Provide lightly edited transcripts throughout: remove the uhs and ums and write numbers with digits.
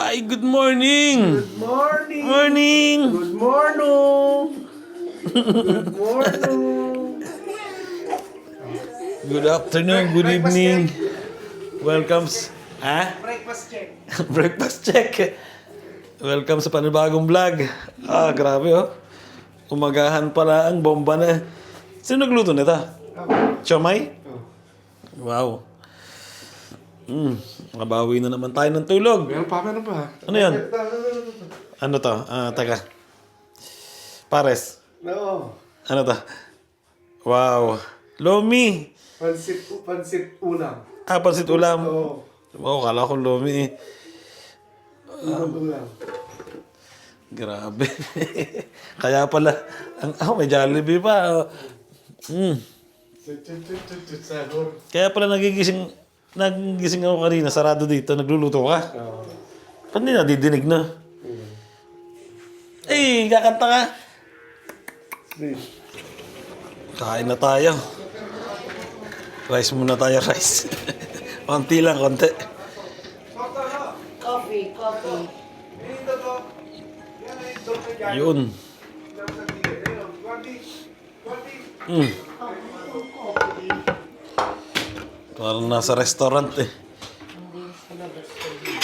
Ay, good morning! Good morning! Morning! Good morning! Good morning! Good afternoon, good Breakfast evening. check. Welcome. Breakfast check. Breakfast check. Welcome sa panibagong vlog. Grabe oh. Umagahan pala ang bomba na. Sino nagluto nito? Siomay? Wow. Nakabawi na naman tayo ng tulog. Meron pa. Ano yan? Ano to? Taga. Pares. No. Ano to? Wow. Lomi. Pansit ulam. Pansit ulam. Oo. Wow, kala ko lomi. Ulam. Grabe. Kaya pala, may Jollibee pa. Sahur. Kaya pala nagising ako kanina, sarado dito, nagluluto ka. Ba't hindi nadidinig na? Eh, kakanta ka. Kain na tayo. Rice muna tayo, rice. Konti lang, konti. Coffee. Yun. Parang nasa restaurant eh.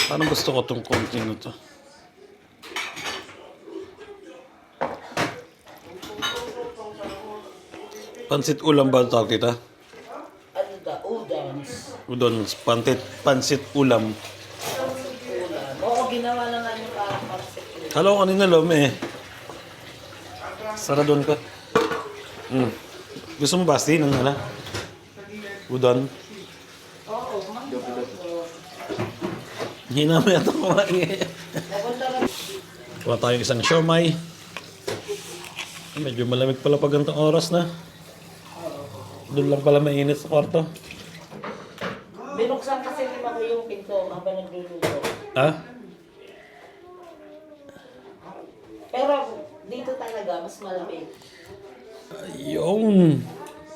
Parang gusto ko itong konti na to. Pansit ulam ba ang tawag kita? Ano da? Udons. Udon, pansit ulam. Ulam. Oo, ginawa na nga yung parang pansit. Kala ko kanina lome eh. Saradon ka. Gusto mo basti ng udon? Oo, Hina mo yata kumain eh. Kuha tayong isang siomay. Medyo malamig pala pag ganitong oras na. Doon lang pala mainit sa kwarto. Binuksan kasi lima ko yung pinto habang nagluluto. Ha? Pero dito talaga, mas malamig. Ayun.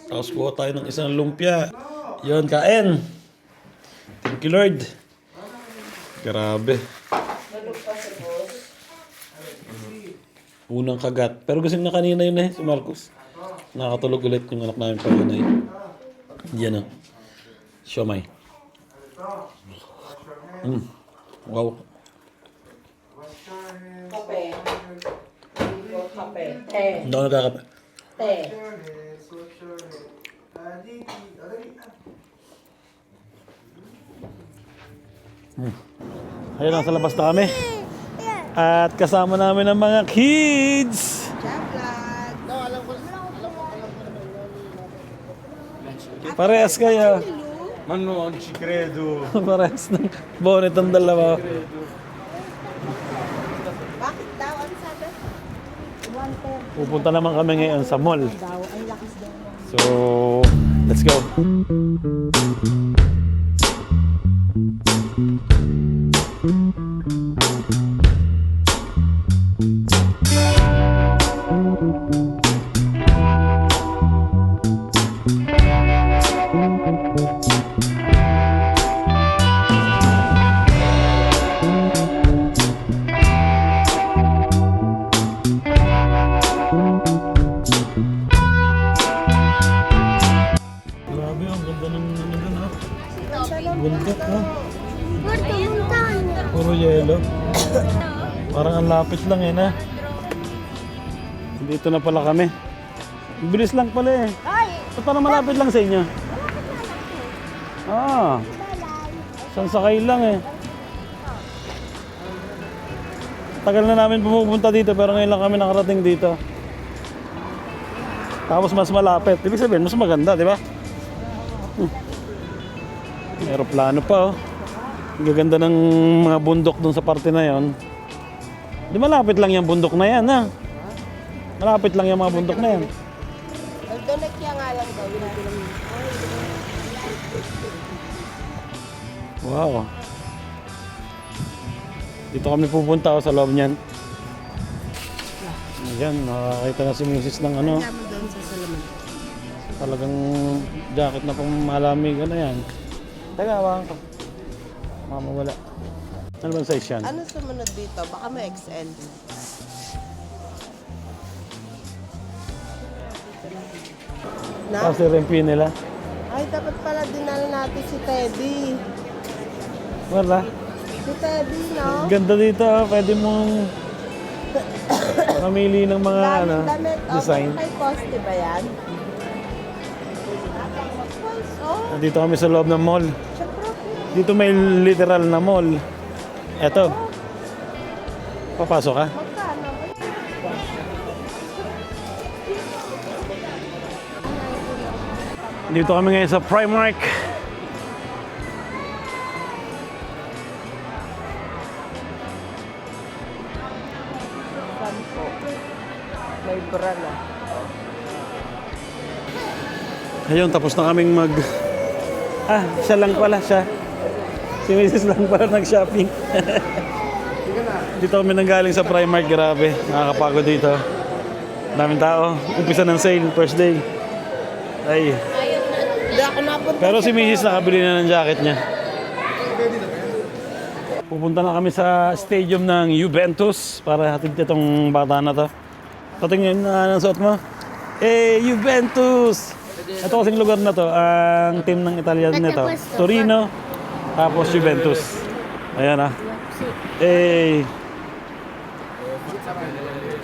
Tapos kuha tayo ng isang lumpia. Yun, kain. Thank you, Lord. Grabe. Nalog pa si boss. Unang kagat. Pero gusto na kanina yun eh, si Marcos. Nakatulog ulit yung anak namin pag-unay. Yan o. Siomay. Wow. Kape. Kape. Te. Hindi ako nagkakape. Te. Ayun, nasa labas na kami. At kasama namin ang mga kids. Parehas kayo. Mano, non ci credo. Parehas ng bonnet ang dalawa. Bakit daw? Ano sabi? 130 Pupunta naman kami ngayon sa mall. daw. Ang lakas daw. So, let's go. Grabe, ang ganda ng doon ha. Bundok ha. Puro yelo. Parang ang lapit lang eh na. Dito na pala kami. Bilis lang pala eh. So, parang malapit lang sa inyo. Isang sakay lang eh. Tagal na namin pumupunta dito pero ngayon lang kami nakarating dito. Tapos mas malapit. Ibig sabihin, mas maganda, di ba? May aeroplano pa oh. Ang gaganda ng mga bundok dun sa parte na yon. Di malapit lang yung bundok na yan ha. Malapit lang yung mga bundok na yan. Nagdonate niya nga lang daw. Wow. Dito kami pupunta sa loob niyan. Ayan, nakakita na si Mrs. ng ano. Doon sa Salaman. Talagang jacket na pang malamig. Ano yan? Teka, hawakan ko. Mamawala. Ano bang size yan? Ano sumunod dito? Baka may XL. Na? Kasi rempi nila. Ay, dapat pala dinala natin si Teddy. Wala. Si Teddy, no? Ganda dito. Pwede mong mamili ng mga ano, Damit. design. Kay Coste ba yan? Oh, Dito kami sa loob ng mall. syempre. Dito may literal na mall. Eto. Papasok ka? Magkano? Dito kami ngayon sa Primark. Saan po? May bra na. Ayun, tapos na kaming siya lang pala, siya. Si Mrs. lang pala nag-shopping. Dito kami nanggaling sa Primark, grabe. Nakakapagod dito. Daming tao. Umpisa ng sale, first day. Ay. Hindi ako napunta. Pero si Mrs. nakabili na ng jacket niya. Pupunta na kami sa stadium ng Juventus para hatid itong bata na to. Patingin na ng suot mo. Juventus! Ito kasing lugar na to, ang team ng Italian nito. Torino, tapos Juventus. Ayan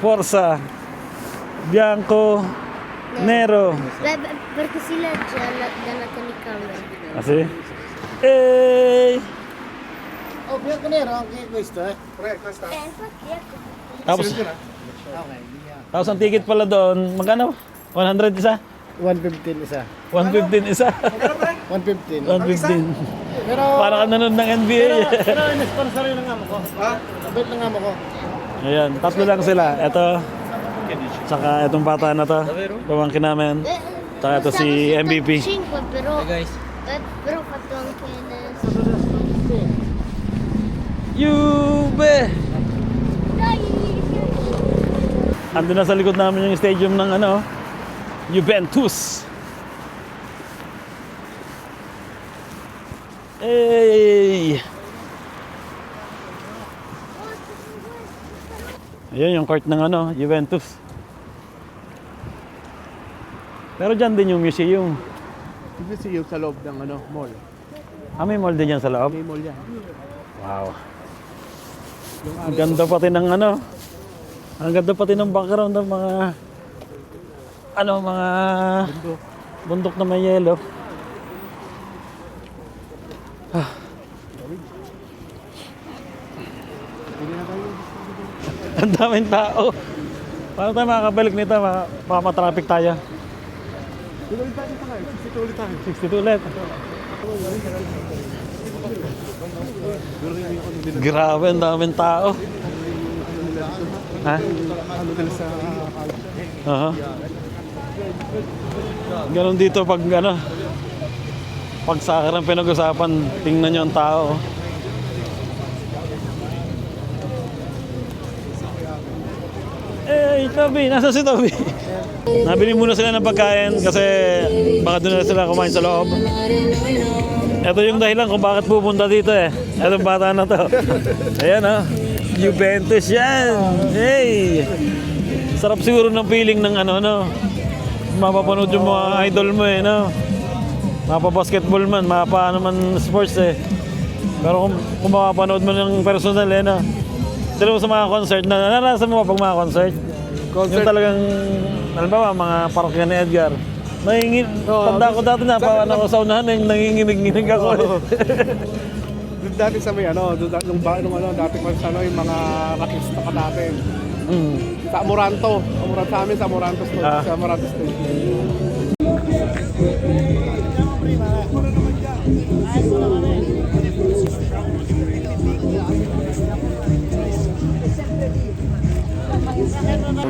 Forza, Bianco, Nero. Perché si legge dalla telecamera. Kasi, Oh, bianco nero anche questo, eh? Infatti ecco. Tapos, tapos ang ticket pala doon, magkano? 100 isa? 115 isa. 115 isa. 115. 115. Pero, Para ka nanood ng NBA. pero in-sponsor yun ng amo ko. Ha? Kabit ng amo ko. Ayan, tatlo lang sila. Ito, tsaka itong bata na to. Pamangkin namin. Tsaka ito si MVP. 5 però. Però ho fatto anche Juve! Dai! Ando na sa likod namin yung stadium ng Juventus. Ayun yung court ng Juventus. Pero dyan din yung museum. Hindi siya sa loob ng mall. May mall din yan sa loob. May mall yan. Wow. Ang ganda pati ng ang ganda pati ng background ng mga mga bundok na may yelo. Ang daming tao. Paano tayo makakabalik nito? Mamatraffic tayo. Dito ulit tayo tayo. 62 ulit tayo. 62 ulit. Grabe, ang daming tao. Ha? Ano nila sa Aha. Ganon dito pag pag soccer ang pinag-usapan, tingnan nyo ang tao. Toby, nasa si Toby? Nabili muna sila ng pagkain kasi baka doon na sila kumain sa loob. Ito yung dahilan kung bakit pupunta dito Itong bata na to. Ayan Juventus yan. Hey! Sarap siguro ng feeling ng mapapanood yung mga idol mo Mapa-basketball man, mapa naman sports Pero kung mapapanood mo ng personal Dito sa mga concert naranasan mo pag mga concert? Yung talagang, halimbawa, mga parokya ni Edgar. Tanda ko dati na, paano ako sa unahan, nanginginig-nginig ako. Doon dati sa may dati pa sa yung mga rockista ka dati. Sa Amoranto. Sa amin sa Amoranto Station. Sa Amoranto Station.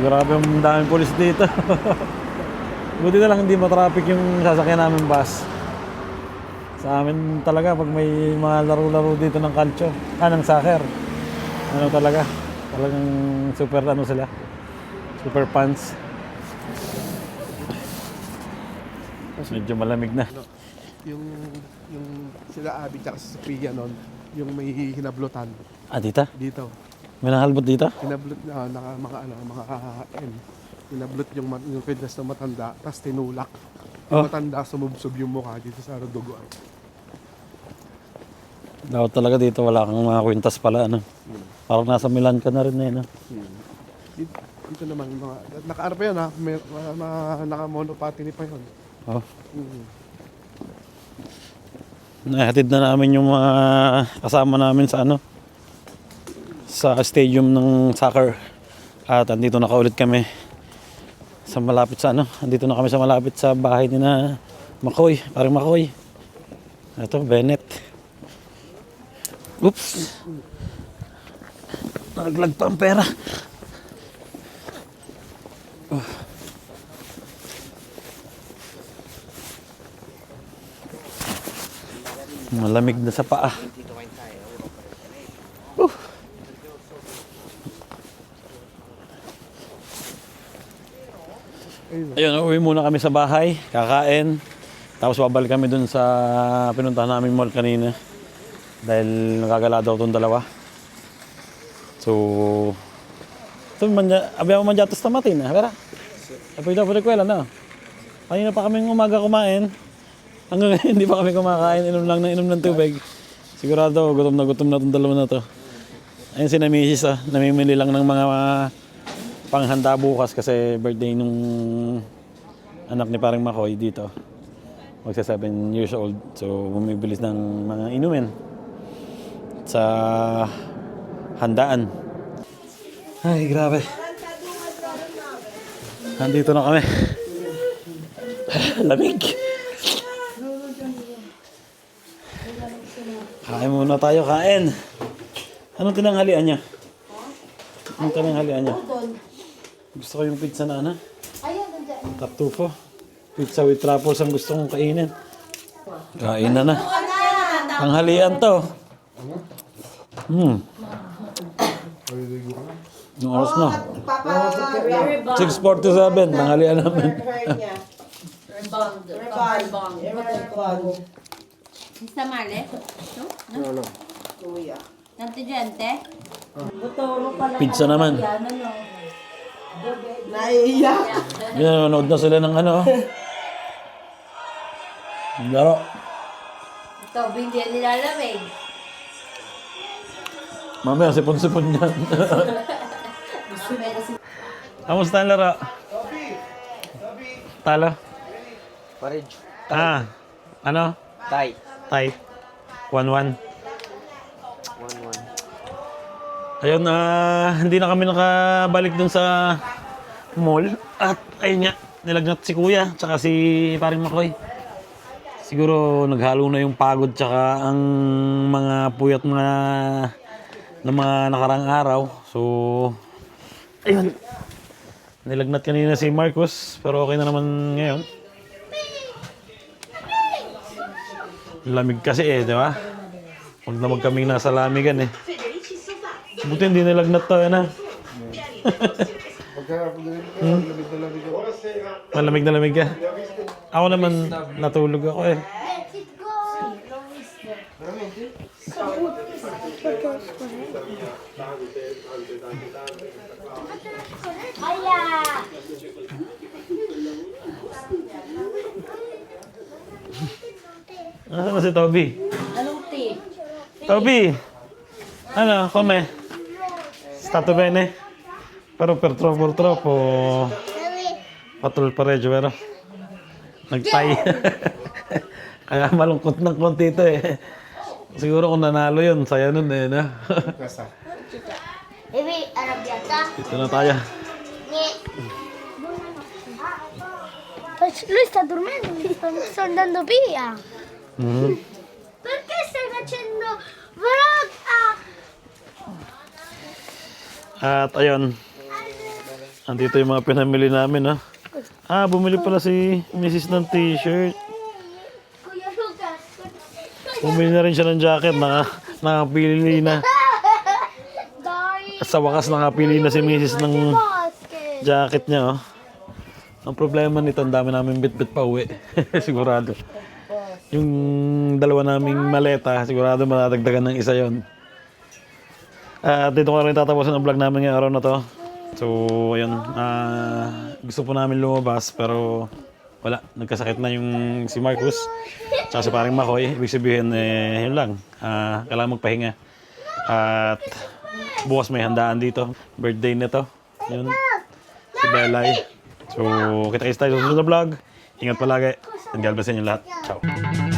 Grabe ang daming pulis dito. Buti na lang hindi matraffic yung sasakyan namin bus. Sa amin talaga pag may mga laro-laro dito ng calcio, ng soccer. Talaga. Talagang super sila. Super fans. Medyo malamig na. Yung sila Abby tsaka si Sophia noon, yung may hinablutan. Dito? Dito. May nakalbot dito? Inablot inablot yung fitness na matanda, tapos tinulak. Yung matanda, sumubsob yung mukha dito sa duguan. Dapat talaga dito wala kang mga kwintas pala, ano? Parang nasa Milan ka na rin, no? Dito naman, naka-ano pa yun ha, naka-monopatini pa yun. Oh. Nahatid na namin yung mga kasama namin sa ano, sa stadium ng soccer. At andito na kaulit kami sa malapit sa ano, andito na kami sa malapit sa bahay ni na Makoy, parang Makoy. Ito, Bennett. Oops. Naglag pa ang pera. Malamig na sa paa. Ayun, uwi muna kami sa bahay, kakain. Tapos babalik kami dun sa pinuntahan namin mall kanina. Dahil nagagala daw itong dalawa. So, ito abiyang manjatos tamatin, ha? Pero, apoy daw po rekwela, no? Kanina pa kaming umaga kumain. Hanggang ngayon, hindi pa kami kumakain. Inom lang ng inom ng tubig. Sigurado, gutom na itong dalawa na to. Ayun si Namisis, namimili lang ng mga panghanda bukas kasi birthday nung anak ni Paring Makoy dito. Magsa 7 years old. So, bumibilis ng mga inumin sa handaan. Ay, grabe. Nandito na kami. Lamig. Kain muna tayo, kain. Anong tinanghalian niya? Anong tinanghalian niya? Gusto ko yung pizza na ano? Tartufo. Pizza with truffles ang gusto kong kainin. Kain na. Tanghalian to. Yung oras na. 6:47, tanghalian namin. Mr. Male? No? Tanto gente? Pizza naman. Naiiyak. Nanonood na sila ng ano. Laro. Ito, hindi yan nilalamig. Mamaya, sipon-sipon yan. Kamusta ang laro? Talo? Paridge. Ano? Tay. Tay. 1-1. 1-1. Ayun, hindi na kami nakabalik dun sa mall. At ayun nga, nilagnat si Kuya, tsaka si Paring Makoy. Siguro naghalo na yung pagod tsaka ang mga puyat ng mga nakarang araw. So, ayun. Nilagnat kanina si Marcos, pero okay na naman ngayon. Lamig kasi di ba? Huwag na kaming nasa lamigan Buti hindi nilagnat to, na. Malamig na lamig ka. Ako naman, natulog ako Nasaan na si Toby? Anong tea? Toby! Ano, come? Stato bene? Pero per troppo patrol pareggio, pero nagtay. Kaya malungkot ng konti ito Siguro kung nanalo yun, saya nun na. Baby, arrabbiata? Dito na tayo. Lui sta dormendo, sto andando via. Mhm. Perché stai facendo vlog? At ayun, andito yung mga pinamili namin bumili pala si Mrs. ng t-shirt. Kuya Lucas. Bumili na rin siya ng jacket, nakapili na. Dai. At sa wakas nakapili na si Mrs. ng Basket. jacket niya Ang problema nito, ang dami namin bit-bit pa uwi. Sigurado. Yung dalawa naming maleta, sigurado madadagdagan ng isa yon. At dito ko na rin tatapusin ang vlog namin ngayong araw na to. So, ayun. Gusto po namin lumabas pero wala. Nagkasakit na yung si Marcus. Tsaka si paring Makoy. Ibig sabihin, yun lang. Kailangan magpahinga. At bukas may handaan dito. Birthday nito. Yun. Si Belay. So, kita-kits tayo sa susunod na vlog. Ingat palagi. And God bless inyo lahat. Ciao.